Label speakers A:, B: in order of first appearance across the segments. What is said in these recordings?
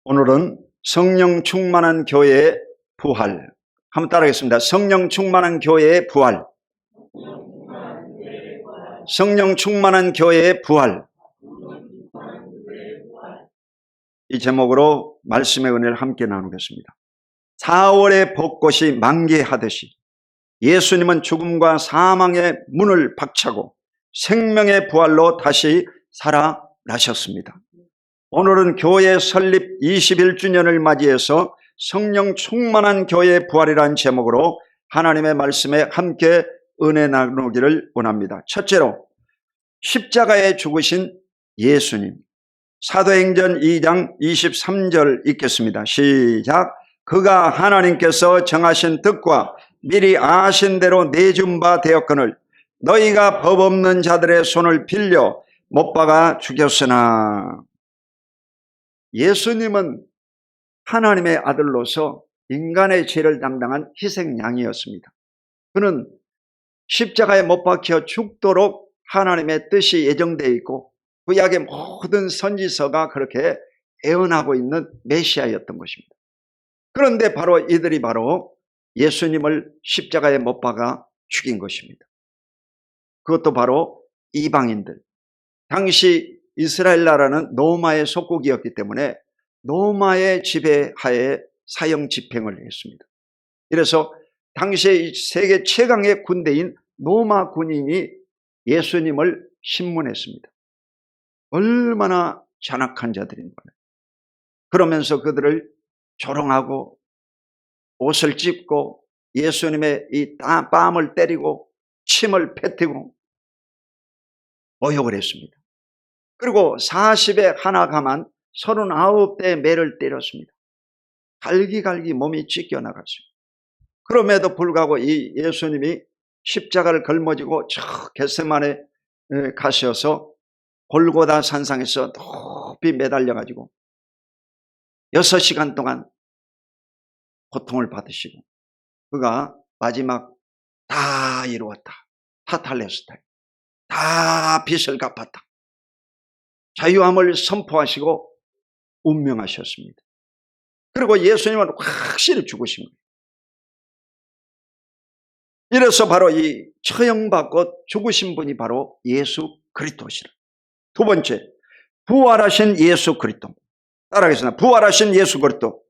A: 오늘은 성령 충만한 교회의 부활. 한번 따라하겠습니다. 성령 충만한 교회의 부활. 성령 충만한 교회의 부활. 이 제목으로 말씀의 은혜를 함께 나누겠습니다. 4월의 벚꽃이 만개하듯이 예수님은 죽음과 사망의 문을 박차고 생명의 부활로 다시 살아나셨습니다. 오늘은 교회 설립 21주년을 맞이해서 성령 충만한 교회의 부활이라는 제목으로 하나님의 말씀에 함께 은혜 나누기를 원합니다. 첫째로 십자가에 죽으신 예수님. 사도행전 2장 23절 읽겠습니다. 시작. 그가 하나님께서 정하신 뜻과 미리 아신 대로 내준 바 되었거늘 너희가 법 없는 자들의 손을 빌려 못 박아 죽였으나. 예수님은 하나님의 아들로서 인간의 죄를 담당한 희생양이었습니다. 그는 십자가에 못 박혀 죽도록 하나님의 뜻이 예정되어 있고 구약의 모든 선지서가 그렇게 예언하고 있는 메시아였던 것입니다. 그런데 바로 이들이 바로 예수님을 십자가에 못 박아 죽인 것입니다. 그것도 바로 이방인들. 당시 이스라엘 나라는 로마의 속국이었기 때문에 로마의 지배하에 사형 집행을 했습니다. 그래서 당시의 세계 최강의 군대인 로마 군인이 예수님을 신문했습니다. 얼마나 잔악한 자들인가. 그러면서 그들을 조롱하고 옷을 찢고 예수님의 이 뺨을 때리고 침을 뱉고 모욕을 했습니다. 그리고 40에 하나 가만 39대의 매를 때렸습니다. 갈기갈기 몸이 찢겨나갔습니다. 그럼에도 불구하고 이 예수님이 십자가를 걸머지고 저 겟세마네 가셔서 골고다 산상에서 높이 매달려가지고 6시간 동안 고통을 받으시고 그가 마지막 다 이루었다. 타탈레스타이. 다 빚을 갚았다. 자유함을 선포하시고 운명하셨습니다. 그리고 예수님은 확실히 죽으신 거예요. 이래서 바로 이 처형받고 죽으신 분이 바로 예수 그리스도시라. 두 번째, 부활하신 예수 그리스도. 따라하겠습니다. 부활하신 예수 그리스도.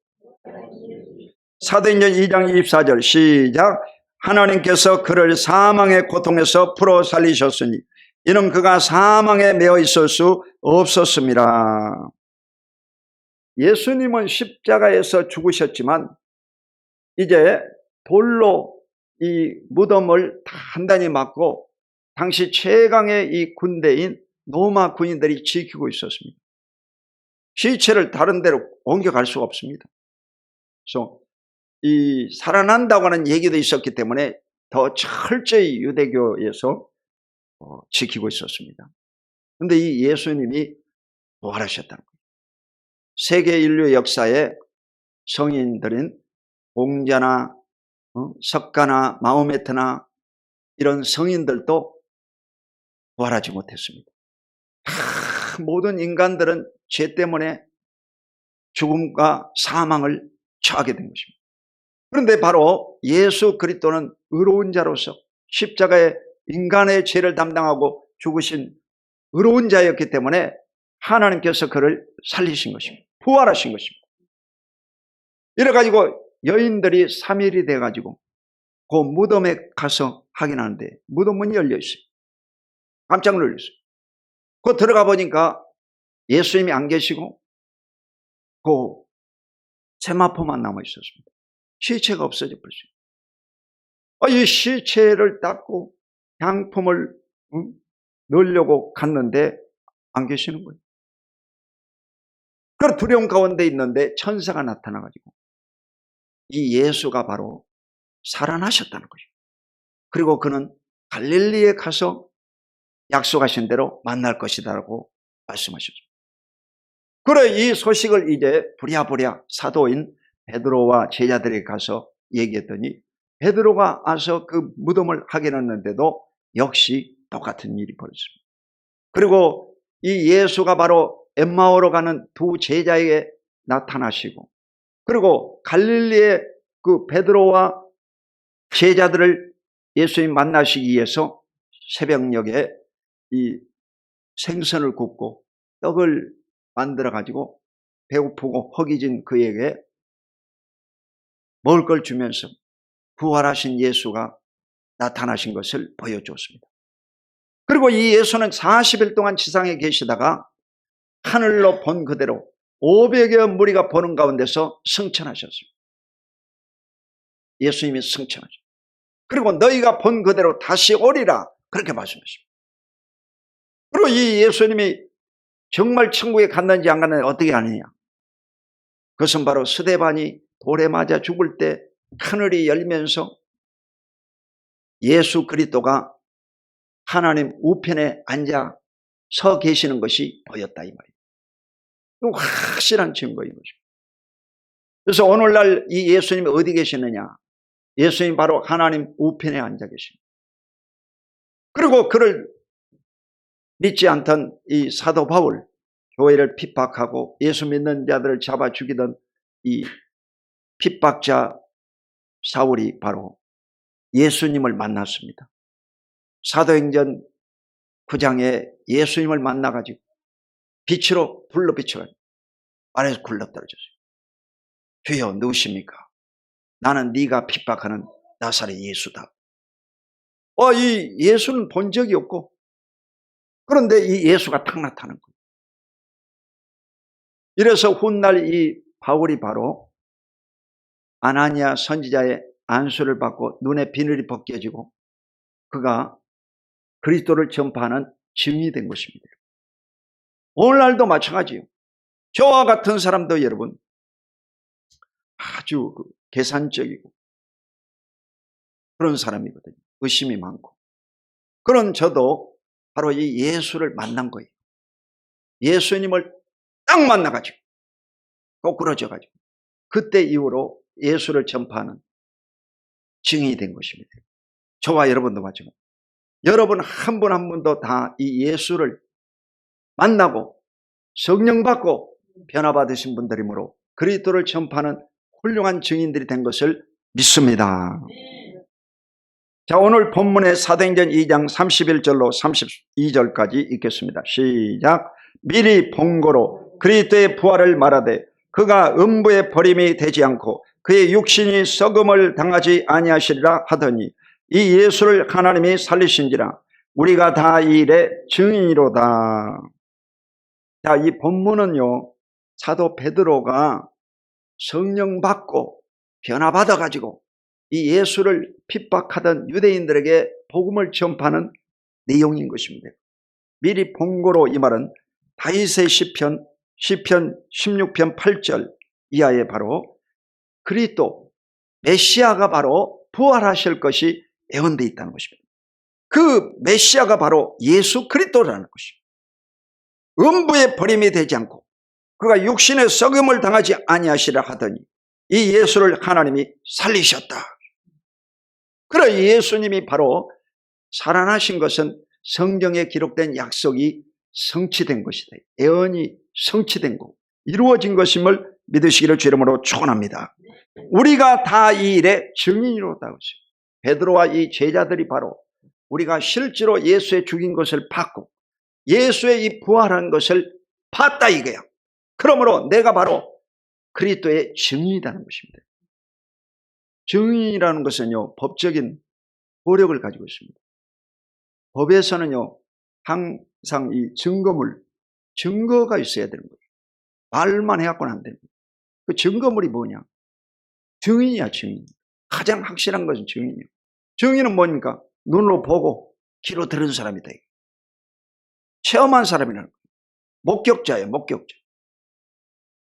A: 사도행전 2장 24절 시작. 하나님께서 그를 사망의 고통에서 풀어 살리셨으니 이는 그가 사망에 매어 있을 수 없었습니다. 예수님은 십자가에서 죽으셨지만 이제 돌로 이 무덤을 단단히 막고 당시 최강의 이 군대인 로마 군인들이 지키고 있었습니다. 시체를 다른 데로 옮겨갈 수가 없습니다. 그래서 이 살아난다고 하는 얘기도 있었기 때문에 더 철저히 유대교에서 지키고 있었습니다. 그런데 이 예수님이 부활하셨다는 거예요. 세계 인류 역사에 성인들인 공자나 석가나 마호메트나 이런 성인들도 부활하지 못했습니다. 모든 인간들은 죄 때문에 죽음과 사망을 처하게 된 것입니다. 그런데 바로 예수 그리스도는 의로운 자로서 십자가에 인간의 죄를 담당하고 죽으신 의로운 자였기 때문에 하나님께서 그를 살리신 것입니다. 부활하신 것입니다. 이래가지고 여인들이 3일이 돼가지고 그 무덤에 가서 확인하는데 무덤 문이 열려있어요. 깜짝 놀랐어요. 그 들어가 보니까 예수님이 안 계시고 그 세마포만 남아 있었습니다. 시체가 없어져 버렸어요. 이 시체를 닦고 향품을 넣으려고 갔는데 안 계시는 거예요. 그 두려움 가운데 있는데 천사가 나타나가지고 이 예수가 바로 살아나셨다는 거예요. 그리고 그는 갈릴리에 가서 약속하신 대로 만날 것이다라고 말씀하셨습니다. 그래 이 소식을 이제 부랴부랴 사도인 베드로와 제자들이 가서 얘기했더니 베드로가 와서 그 무덤을 확인했는데도 역시 똑같은 일이 벌어졌습니다. 그리고 이 예수가 바로 엠마오로 가는 두 제자에게 나타나시고, 그리고 갈릴리의 그 베드로와 제자들을 예수님 만나시기 위해서 새벽녘에 이 생선을 굽고 떡을 만들어 가지고 배고프고 허기진 그에게 먹을 걸 주면서 부활하신 예수가 나타나신 것을 보여주었습니다. 그리고 이 예수는 40일 동안 지상에 계시다가 하늘로 본 그대로 500여 무리가 보는 가운데서 승천하셨습니다. 예수님이 승천하셨습니다. 그리고 너희가 본 그대로 다시 오리라, 그렇게 말씀하십니다. 그리고 이 예수님이 정말 천국에 갔는지 안 갔는지 어떻게 아느냐? 그것은 바로 스데반이 돌에 맞아 죽을 때 하늘이 열면서 예수 그리스도가 하나님 우편에 앉아 서 계시는 것이 보였다, 이 말이에요. 이거 확실한 증거인 것입니다. 그래서 오늘날 이 예수님이 어디 계시느냐? 예수님 바로 하나님 우편에 앉아 계십니다. 그리고 그를 믿지 않던 이 사도 바울, 교회를 핍박하고 예수 믿는 자들을 잡아 죽이던 이 핍박자 사울이 바로 예수님을 만났습니다. 사도행전 9장에 예수님을 만나가지고 빛으로 불로 비춰가지고 아래에서 굴러떨어졌어요. 주여 누구십니까? 나는 네가 핍박하는 나사렛 예수다. 이 예수는 본 적이 없고, 그런데 이 예수가 탁 나타난 거예요. 이래서 훗날 이 바울이 바로 아나니아 선지자의 안수를 받고 눈에 비늘이 벗겨지고 그가 그리스도를 전파하는 증인이 된 것입니다. 오늘날도 마찬가지예요. 저와 같은 사람도 여러분 아주 계산적이고 그런 사람이거든요. 의심이 많고. 그런 저도 바로 이 예수를 만난 거예요. 예수님을 딱 만나가지고 꼬꾸러져가지고 그때 이후로 예수를 전파하는 증인이 된 것입니다. 저와 여러분도 마찬가지입니다. 여러분 한 분 한 분도 다 이 예수를 만나고 성령 받고 변화받으신 분들이므로 그리스도를 전파하는 훌륭한 증인들이 된 것을 믿습니다. 자, 오늘 본문의 사도행전 2장 31절로 32절까지 읽겠습니다. 시작. 미리 본고로 그리스도의 부활을 말하되 그가 음부의 버림이 되지 않고 그의 육신이 썩음을 당하지 아니하시리라 하더니 이 예수를 하나님이 살리신지라 우리가 다 이 일의 증인이로다. 자, 이 본문은요, 사도 베드로가 성령 받고 변화받아 가지고 이 예수를 핍박하던 유대인들에게 복음을 전파하는 내용인 것입니다. 미리 본고로, 이 말은 다윗의 시편 16편 8절 이하에 바로 그리스도 메시아가 바로 부활하실 것이 예언되어 있다는 것입니다. 그 메시아가 바로 예수 그리스도라는 것입니다. 음부의 버림이 되지 않고 그가 육신의 썩음을 당하지 아니하시라 하더니 이 예수를 하나님이 살리셨다. 그래, 예수님이 바로 살아나신 것은 성경에 기록된 약속이 성취된 것이다. 예언이 성취된 것, 이루어진 것임을 믿으시기를 주 이름으로 축원합니다. 우리가 다 이 일의 증인이로다. 베드로와 이 제자들이 바로 우리가 실제로 예수의 죽인 것을 봤고 예수의 이 부활한 것을 봤다 이거야. 그러므로 내가 바로 그리스도의 증인이라는 것입니다. 증인이라는 것은요, 법적인 효력을 가지고 있습니다. 법에서는요, 항상 이 증거가 있어야 되는 거예요. 말만 해갖고는 안 됩니다. 그 증거물이 뭐냐? 증인이야, 증인. 가장 확실한 것은 증인이에요. 증인은 뭡니까? 눈으로 보고 귀로 들은 사람이다. 체험한 사람이라는 거예요. 목격자예요, 목격자.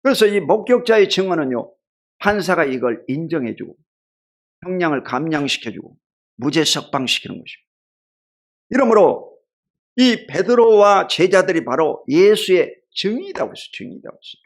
A: 그래서 이 목격자의 증언은요, 판사가 이걸 인정해주고 형량을 감량시켜주고 무죄 석방시키는 것입니다. 이러므로 이 베드로와 제자들이 바로 예수의 증인이라고 했어요. 증인이라고 했어요.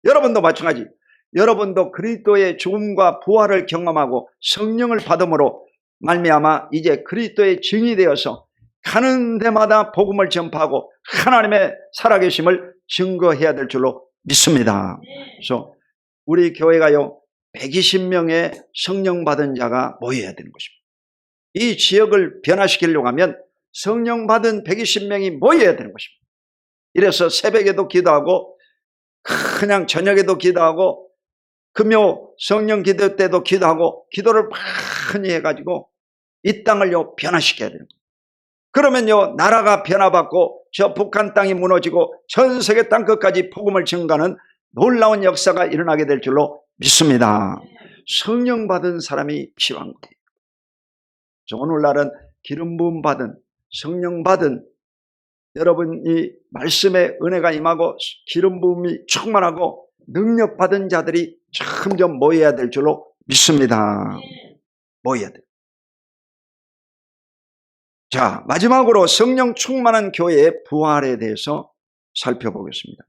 A: 여러분도 마찬가지. 여러분도 그리스도의 죽음과 부활을 경험하고 성령을 받음으로 말미암아 이제 그리스도의 증인이 되어서 가는 데마다 복음을 전파하고 하나님의 살아계심을 증거해야 될 줄로 믿습니다. 그래서 우리 교회가요 120명의 성령 받은 자가 모여야 되는 것입니다. 이 지역을 변화시키려고 하면 성령 받은 120명이 모여야 되는 것입니다. 이래서 새벽에도 기도하고 그냥 저녁에도 기도하고 금요 성령 기도 때도 기도하고 기도를 많이 해가지고 이 땅을요 변화시켜야 되는 거예요. 그러면요 나라가 변화받고 저 북한 땅이 무너지고 전 세계 땅 끝까지 복음을 증가하는 놀라운 역사가 일어나게 될 줄로 믿습니다. 성령 받은 사람이 필요한 거예요. 오늘날은 기름 부음 받은 성령 받은 여러분이 말씀의 은혜가 임하고 기름 부음이 충만하고 능력 받은 자들이 점점 모여야 될 줄로 믿습니다. 모여야 돼요. 자, 마지막으로 성령 충만한 교회의 부활에 대해서 살펴보겠습니다.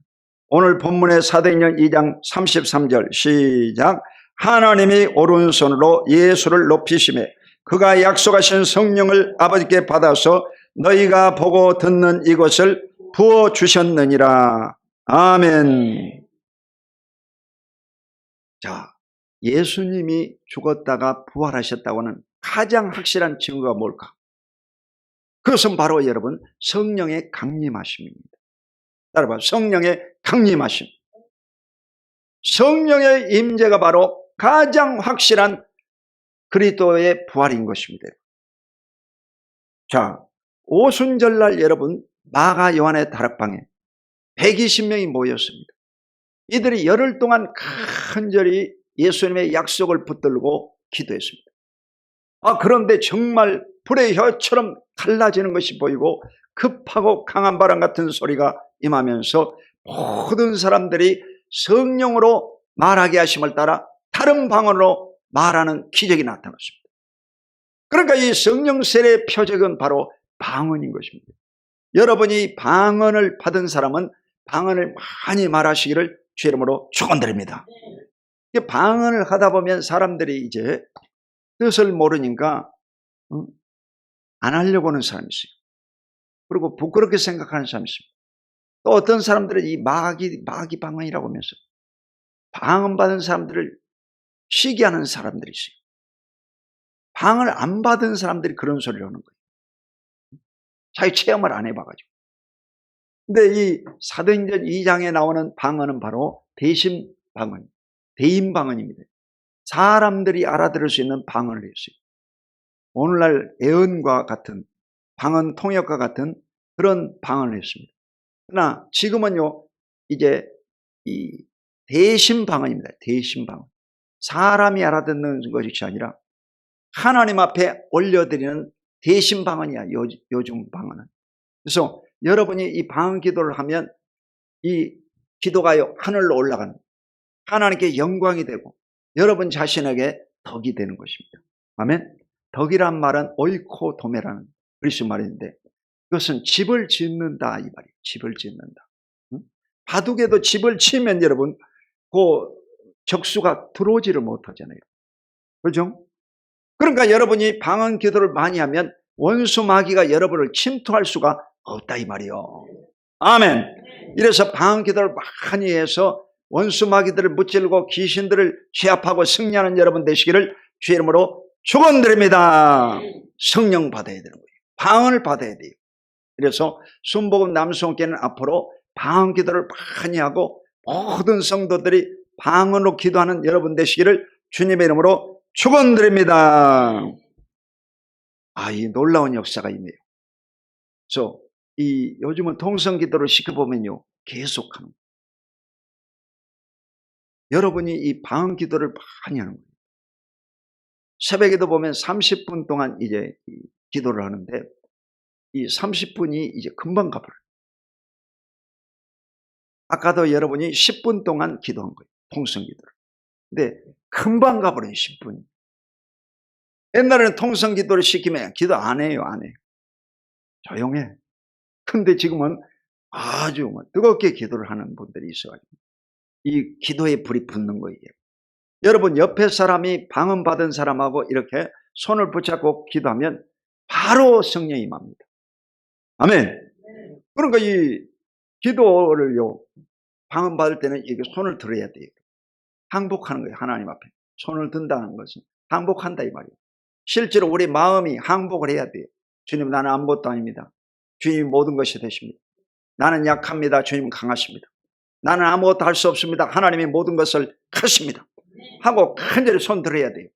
A: 오늘 본문의 사도행전 2장 33절 시작. 하나님이 오른손으로 예수를 높이시매 그가 약속하신 성령을 아버지께 받아서 너희가 보고 듣는 이것을 부어주셨느니라. 아멘. 자, 예수님이 죽었다가 부활하셨다고 하는 가장 확실한 증거가 뭘까? 그것은 바로 여러분 성령의 강림하심입니다. 따라봐, 성령의 강림하심. 성령의 임재가 바로 가장 확실한 그리스도의 부활인 것입니다. 자, 오순절날 여러분 마가 요한의 다락방에 120명이 모였습니다. 이들이 열흘 동안 간절히 예수님의 약속을 붙들고 기도했습니다. 그런데 정말 불의 혀처럼 갈라지는 것이 보이고 급하고 강한 바람 같은 소리가 임하면서 모든 사람들이 성령으로 말하게 하심을 따라 다른 방언으로 말하는 기적이 나타났습니다. 그러니까 이 성령 세례의 표적은 바로 방언인 것입니다. 여러분이 방언을 받은 사람은 방언을 많이 말하시기를 주 이름으로 축원드립니다. 방언을 하다 보면 사람들이 이제 뜻을 모르니까 안 하려고 하는 사람이 있어요. 그리고 부끄럽게 생각하는 사람이 있습니다. 또 어떤 사람들은 이 마귀 방언이라고 하면서 방언 받은 사람들을 시기하는 사람들이 있어요. 방언을 안 받은 사람들이 그런 소리를 하는 거예요. 자기 체험을 안 해봐가지고. 근데 이 사도행전 2장에 나오는 방언은 바로 대심 방언, 대인 방언입니다. 사람들이 알아들을 수 있는 방언을 했어요. 오늘날 애언과 같은 방언 통역과 같은 그런 방언을 했습니다. 그러나 지금은요 이제 이 대심 방언입니다. 대심 방언. 사람이 알아듣는 것이 아니라 하나님 앞에 올려드리는 대심 방언이야. 요즘 방언은. 그래서 여러분이 이 방언 기도를 하면 이 기도가요 하늘로 올라가는, 하나님께 영광이 되고 여러분 자신에게 덕이 되는 것입니다. 아멘. 덕이란 말은 오이코도메라는 그리스 말인데 그것은 집을 짓는다 이 말이에요. 집을 짓는다. 바둑에도 집을 치면 여러분 그 적수가 들어오지를 못하잖아요. 그렇죠? 그러니까 여러분이 방언 기도를 많이 하면 원수 마귀가 여러분을 침투할 수가 없다 이 말이요. 아멘. 이래서 방언 기도를 많이 해서 원수 마귀들을 무찌르고 귀신들을 제압하고 승리하는 여러분 되시기를 주의 이름으로 축원드립니다. 성령 받아야 되는 거예요. 방언을 받아야 돼요. 그래서 순복음 남수원교회는 앞으로 방언 기도를 많이 하고 모든 성도들이 방언으로 기도하는 여러분 되시기를 주님의 이름으로 축원드립니다. 이 놀라운 역사가 있네요. 그래서 요즘은 통성 기도를 시켜보면요 계속하는 거예요. 여러분이 이 방언 기도를 많이 하는 거예요. 새벽에도 보면 30분 동안 이제 기도를 하는데 이 30분이 이제 금방 가버려요. 아까도 여러분이 10분 동안 기도한 거예요. 통성 기도를. 근데 금방 가버려요. 10분이. 옛날에는 통성 기도를 시키면 기도 안 해요. 안 해요. 조용해. 근데 지금은 아주 뜨겁게 기도를 하는 분들이 있어가지고 이 기도에 불이 붙는 거예요. 여러분 옆에 사람이 방언 받은 사람하고 이렇게 손을 붙잡고 기도하면 바로 성령이 임합니다. 아멘. 그러니까 이 기도를요 방언 받을 때는 이게 손을 들어야 돼요. 항복하는 거예요. 하나님 앞에 손을 든다는 것은 항복한다 이 말이에요. 실제로 우리 마음이 항복을 해야 돼요. 주님, 나는 아무것도 아닙니다. 주님이 모든 것이 되십니다. 나는 약합니다. 주님은 강하십니다. 나는 아무것도 할 수 없습니다. 하나님이 모든 것을 하십니다 하고 간절히 손 들어야 돼요.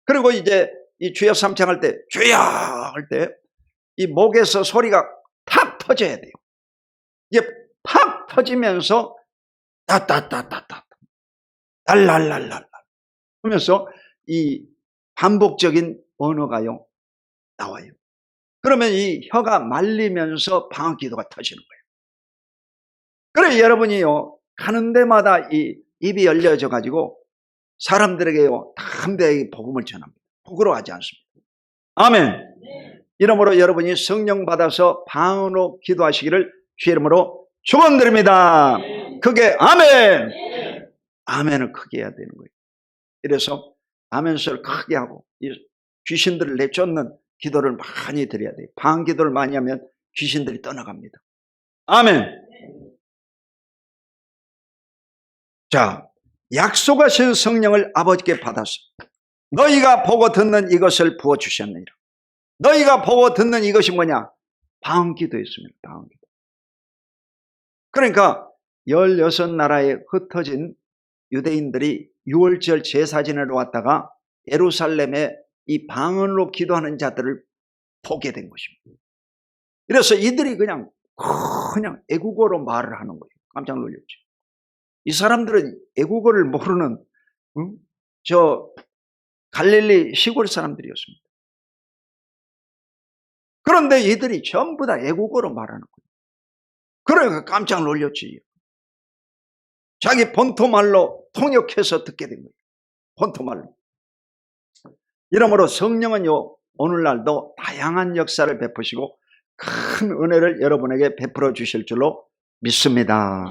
A: 그리고 이제 이 주여 삼창할 때 주여 할 때 이 목에서 소리가 팍 터져야 돼요. 이게 팍 터지면서 따따따따따 랄랄랄랄 하면서 이 반복적인 언어가요 나와요. 그러면 이 혀가 말리면서 방언 기도가 터지는 거예요. 그래 여러분이요 가는 데마다 이 입이 열려져 가지고 사람들에게요 담대하게 복음을 전합니다. 부끄러워하지 않습니다. 아멘. 이러므로 여러분이 성령 받아서 방언으로 기도하시기를 주 이름으로 축원드립니다. 크게 아멘. 아멘을 크게 해야 되는 거예요. 그래서 아멘 소리를 크게 하고 이 귀신들을 내쫓는 기도를 많이 드려야 돼요. 방언 기도를 많이 하면 귀신들이 떠나갑니다. 아멘. 자, 약속하신 성령을 아버지께 받아서 너희가 보고 듣는 이것을 부어주셨느니라. 너희가 보고 듣는 이것이 뭐냐? 방언 기도였습니다. 방언 기도. 그러니까 16나라에 흩어진 유대인들이 6월절 제사 지내러 왔다가 예루살렘에 이 방언으로 기도하는 자들을 보게 된 것입니다. 그래서 이들이 그냥 애국어로 말을 하는 거예요. 깜짝 놀랐죠. 이 사람들은 애국어를 모르는 저 갈릴리 시골 사람들이었습니다. 그런데 이들이 전부 다 애국어로 말하는 거예요. 그러니까 깜짝 놀랐지. 자기 본토말로 통역해서 듣게 된 거예요. 본토말로. 이러므로 성령은요 오늘날도 다양한 역사를 베푸시고 큰 은혜를 여러분에게 베풀어 주실 줄로 믿습니다.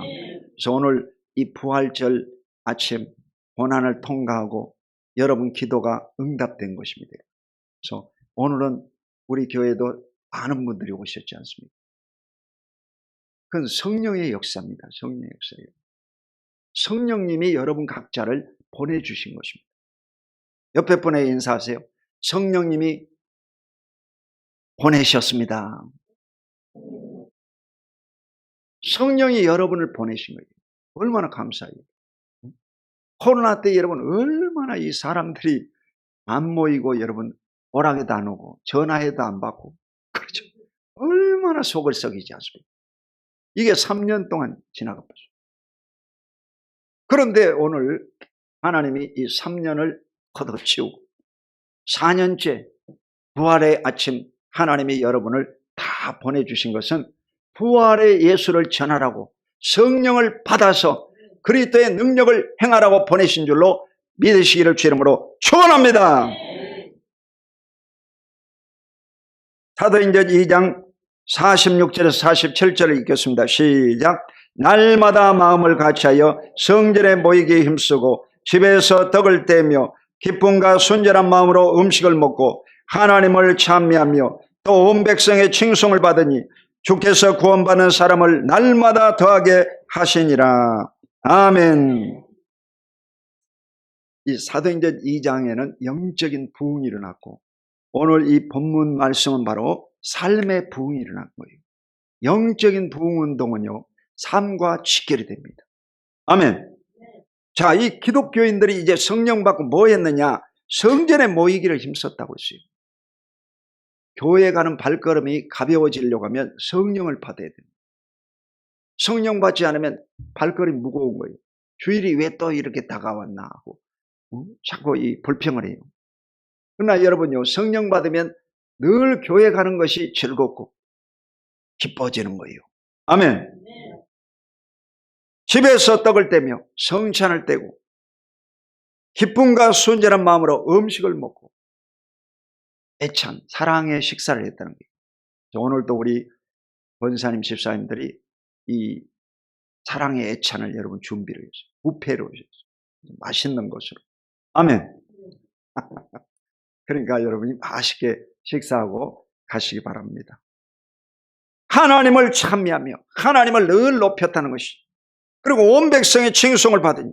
A: 그래서 오늘 이 부활절 아침 고난을 통과하고 여러분 기도가 응답된 것입니다. 그래서 오늘은 우리 교회도 많은 분들이 오셨지 않습니까? 그건 성령의 역사입니다. 성령의 역사예요. 성령님이 여러분 각자를 보내주신 것입니다. 옆에 분에게 인사하세요. 성령님이 보내셨습니다. 성령이 여러분을 보내신 거예요. 얼마나 감사해요. 코로나 때 여러분 얼마나 이 사람들이 안 모이고 여러분 오락에도 안 오고 전화해도 안 받고 그렇죠. 얼마나 속을 썩이지 않습니까? 이게 3년 동안 지나가 버렸어요. 그런데 오늘 하나님이 이 3년을 걷어치우고 4년째 부활의 아침 하나님이 여러분을 다 보내주신 것은 부활의 예수를 전하라고 성령을 받아서 그리스도의 능력을 행하라고 보내신 줄로 믿으시기를 주 이름으로 축원합니다. 사도행전 2장 46절에서 47절을 읽겠습니다. 시작. 날마다 마음을 같이하여 성전에 모이기에 힘쓰고 집에서 떡을 떼며 기쁨과 순전한 마음으로 음식을 먹고 하나님을 찬미하며 또 온 백성의 칭송을 받으니 주께서 구원받는 사람을 날마다 더하게 하시니라. 아멘. 이 사도행전 2장에는 영적인 부흥이 일어났고 오늘 이 본문 말씀은 바로 삶의 부흥이 일어난 거예요. 영적인 부흥 운동은요 삶과 직결이 됩니다. 아멘. 자, 이 기독교인들이 이제 성령 받고 뭐 했느냐? 성전에 모이기를 힘썼다고 했어요. 교회 가는 발걸음이 가벼워지려고 하면 성령을 받아야 됩니다. 성령 받지 않으면 발걸음이 무거운 거예요. 주일이 왜 또 이렇게 다가왔나 하고 자꾸 이 불평을 해요. 그러나 여러분요 성령 받으면 늘 교회 가는 것이 즐겁고 기뻐지는 거예요. 아멘. 집에서 떡을 떼며 성찬을 떼고 기쁨과 순전한 마음으로 음식을 먹고 애찬 사랑의 식사를 했다는 거예요. 오늘도 우리 권사님 집사님들이 이 사랑의 애찬을 여러분 준비를 했어요. 뷔페로 했어요. 맛있는 것으로. 아멘. 그러니까 여러분이 맛있게 식사하고 가시기 바랍니다. 하나님을 찬미하며 하나님을 늘 높였다는 것이 그리고 온 백성의 칭송을 받으니,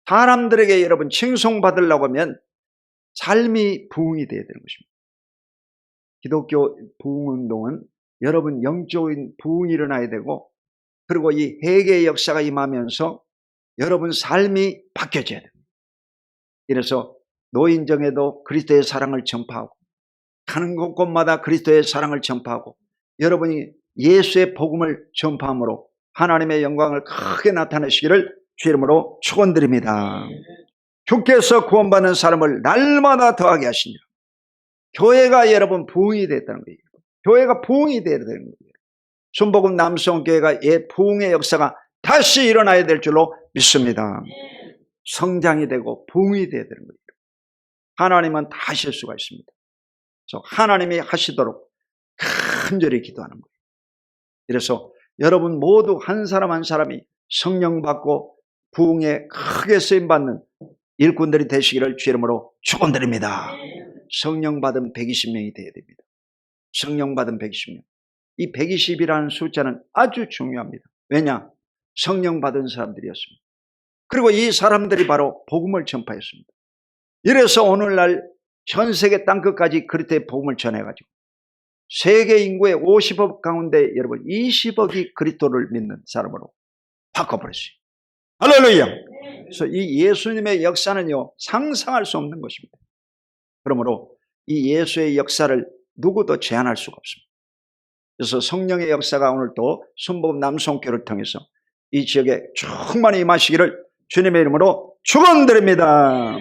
A: 사람들에게 여러분 칭송받으려고 하면 삶이 부흥이 되어야 되는 것입니다. 기독교 부흥운동은 여러분 영적인 부흥이 일어나야 되고, 그리고 이 회개의 역사가 임하면서 여러분 삶이 바뀌어져야 됩니다. 이래서 노인정에도 그리스도의 사랑을 전파하고, 가는 곳곳마다 그리스도의 사랑을 전파하고, 여러분이 예수의 복음을 전파함으로 하나님의 영광을 크게 나타내시기를 주 이름으로 축원드립니다. 주께서 구원받는 사람을 날마다 더하게 하시니라. 교회가 여러분 부흥이 됐다는 거예요. 교회가 부흥이 되어야 되는 거예요. 순복음 남성교회가 부흥의 역사가 다시 일어나야 될 줄로 믿습니다. 성장이 되고 부흥이 되어야 되는 거예요. 하나님은 다 하실 수가 있습니다. 그래서 하나님이 하시도록 간절히 기도하는 거예요. 그래서 여러분 모두 한 사람 한 사람이 성령 받고 부흥에 크게 쓰임받는 일꾼들이 되시기를 주 이름으로 축원드립니다. 성령 받은 120명이 되어야 됩니다. 성령 받은 120명. 이 120이라는 숫자는 아주 중요합니다. 왜냐? 성령 받은 사람들이었습니다. 그리고 이 사람들이 바로 복음을 전파했습니다. 이래서 오늘날 전 세계 땅끝까지 그리스도의 복음을 전해가지고 세계 인구의 50억 가운데 여러분 20억이 그리스도를 믿는 사람으로 바꿔버렸어요. 할렐루야. 그래서 이 예수님의 역사는요, 상상할 수 없는 것입니다. 그러므로 이 예수의 역사를 누구도 제한할 수가 없습니다. 그래서 성령의 역사가 오늘 또 순복음 남성교를 통해서 이 지역에 충만히 임하시기를 주님의 이름으로 축원드립니다.